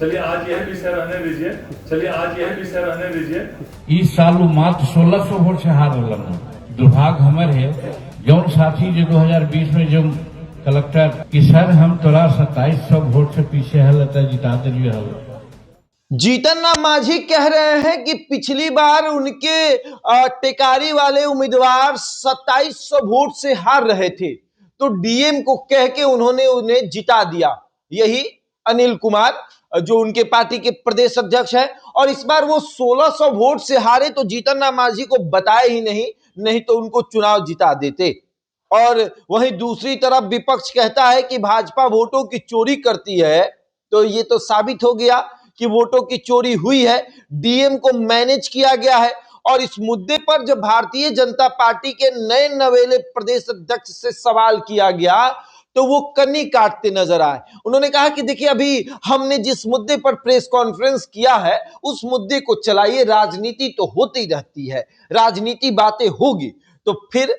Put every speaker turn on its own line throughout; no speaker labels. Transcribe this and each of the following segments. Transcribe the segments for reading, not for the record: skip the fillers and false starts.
चलिए आज यह विषय रहने दीजिए। चलिए आज यह विषय रहने दीजिए।
इस साल वो मात्र 1600 वोट से हार होलन। दुर्भाग्य हमारे है जौन साथी जो 2020 में जो कलेक्टर कि सर हम तोरा 2700 वोट से पीछे है लता जिता दिलिए हल।
जीतन राम मांझी कह रहे हैं कि पिछली बार उनके टेकारी वाले उम्मीदवार 2700 वोट से हार रहे थे, तो डीएम को कह के उन्होंने उन्हें जिता दिया। यही अनिल कुमार जो उनके पार्टी के प्रदेश अध्यक्ष है, और इस बार वो 1600 वोट से हारे तो जीतन राम मांझी को बताए ही नहीं तो उनको चुनाव जिता देते। और वहीं दूसरी तरफ विपक्ष कहता है कि भाजपा वोटों की चोरी करती है, तो ये तो साबित हो गया कि वोटों की चोरी हुई है, डीएम को मैनेज किया गया है। और इस मुद्दे पर जब भारतीय जनता पार्टी के नए नवेले प्रदेश अध्यक्ष से सवाल किया गया तो वो कन्नी काटते नजर आए। उन्होंने कहा कि देखिए, अभी हमने जिस मुद्दे पर प्रेस कॉन्फ्रेंस किया है उस मुद्दे को चलाइए, राजनीति तो होती रहती है, राजनीति बातें होगी, तो फिर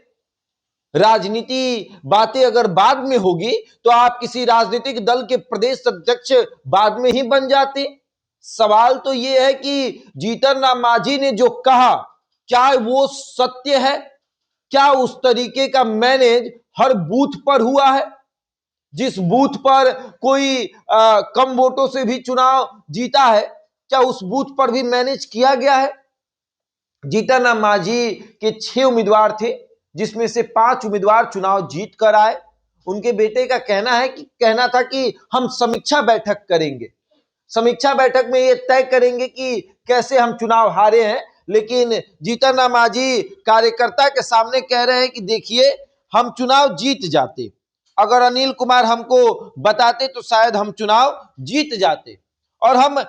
राजनीति बातें अगर बाद में होगी तो आप किसी राजनीतिक दल के प्रदेश अध्यक्ष बाद में ही बन जाते। सवाल तो यह है कि जीतन राम मांझी ने जो कहा क्या वो सत्य है? क्या उस तरीके का मैनेज हर बूथ पर हुआ है? जिस बूथ पर कोई कम वोटों से भी चुनाव जीता है, क्या उस बूथ पर भी मैनेज किया गया है? जीतन राम मांझी के 6 उम्मीदवार थे, जिसमें से 5 उम्मीदवार चुनाव जीत कर आए। उनके बेटे का कहना था कि हम समीक्षा बैठक करेंगे, समीक्षा बैठक में ये तय करेंगे कि कैसे हम चुनाव हारे हैं। लेकिन जीतन राम मांझी कार्यकर्ता के सामने कह रहे हैं कि देखिए, हम चुनाव जीत जाते, अगर अनिल कुमार हमको बताते तो शायद हम चुनाव जीत जाते, और हम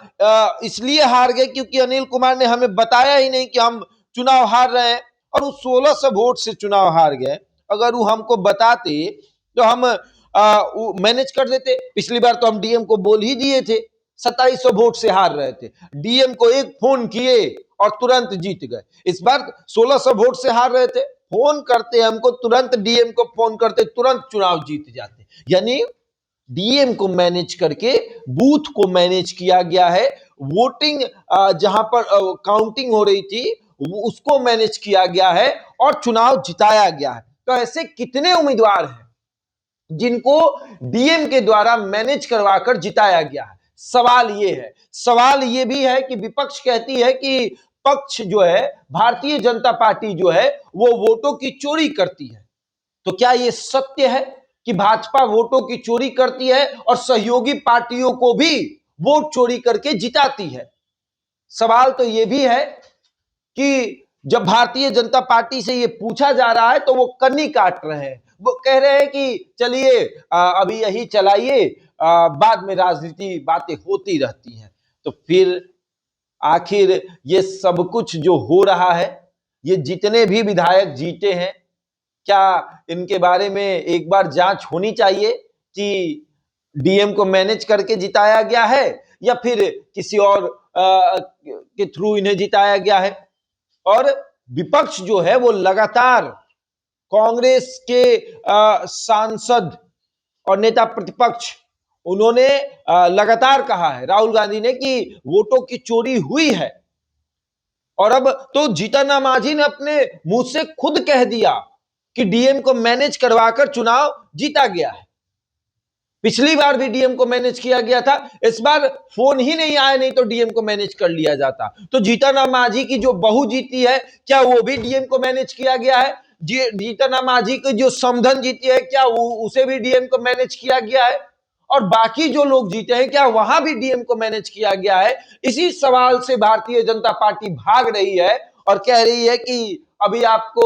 इसलिए हार गए क्योंकि अनिल कुमार ने हमें बताया ही नहीं कि हम चुनाव हार रहे हैं, और उस 1600 वोट से चुनाव हार गए। अगर वो हमको बताते तो हम मैनेज कर देते। पिछली बार तो हम डीएम को बोल ही दिए थे, 2700 वोट से हार रहे थे, डीएम को एक फोन किए और तुरंत जीत गए। इस बार 1600 वोट से हार रहे थे, फोन करते हमको, तुरंत डीएम को फोन करते, तुरंत चुनाव जीत जाते। यानी डीएम को मैनेज करके बूथ को मैनेज किया गया है, वोटिंग जहां पर काउंटिंग हो रही थी उसको मैनेज किया गया है और चुनाव जिताया गया है। तो ऐसे कितने उम्मीदवार हैं जिनको डीएम के द्वारा मैनेज करवाकर जिताया गया है? सवाल ये है। सवाल ये भी है कि विपक्ष कहती है कि पक्ष जो है, भारतीय जनता पार्टी जो है, वो वोटों की चोरी करती है। तो क्या ये सत्य है कि भाजपा वोटों की चोरी करती है और सहयोगी पार्टियों को भी वोट चोरी करके जिताती है? सवाल तो ये भी है कि जब भारतीय जनता पार्टी से ये पूछा जा रहा है तो वो कन्नी काट रहे हैं। वो कह रहे हैं कि चलिए अभी यही चलाइए, बाद में राजनीति बातें होती रहती हैं। तो फिर आखिर ये सब कुछ जो हो रहा है, ये जितने भी विधायक जीते हैं, क्या इनके बारे में एक बार जांच होनी चाहिए कि डीएम को मैनेज करके जिताया गया है या फिर किसी और के थ्रू इन्हें जिताया गया है? और विपक्ष जो है वो लगातार कांग्रेस के सांसद और नेता प्रतिपक्ष, उन्होंने लगातार कहा है, राहुल गांधी ने, कि वोटों की चोरी हुई है। और अब तो जीतन राम मांझी ने अपने मुंह से खुद कह दिया कि डीएम को मैनेज करवाकर चुनाव जीता गया है। पिछली बार भी डीएम को मैनेज किया गया था, इस बार फोन ही नहीं आया, नहीं तो डीएम को मैनेज कर लिया जाता। तो जीतन राम मांझी की जो बहू जीती है, क्या वो भी डीएम को मैनेज किया गया है? जीतन राम मांझी की जो समधन जीती है, क्या उसे भी डीएम को मैनेज किया गया है? और बाकी जो लोग जीते हैं, क्या वहां भी डीएम को मैनेज किया गया है? इसी सवाल से भारतीय जनता पार्टी भाग रही है और कह रही है कि अभी आपको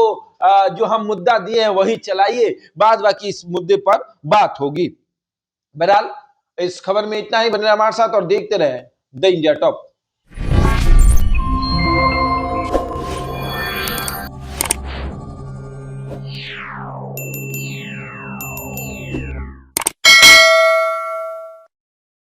जो हम मुद्दा दिए हैं वही चलाइए, बाद बाकी इस मुद्दे पर बात होगी। बहरहाल इस खबर में इतना ही। बने हमारे साथ और देखते रहे द इंडिया टॉप।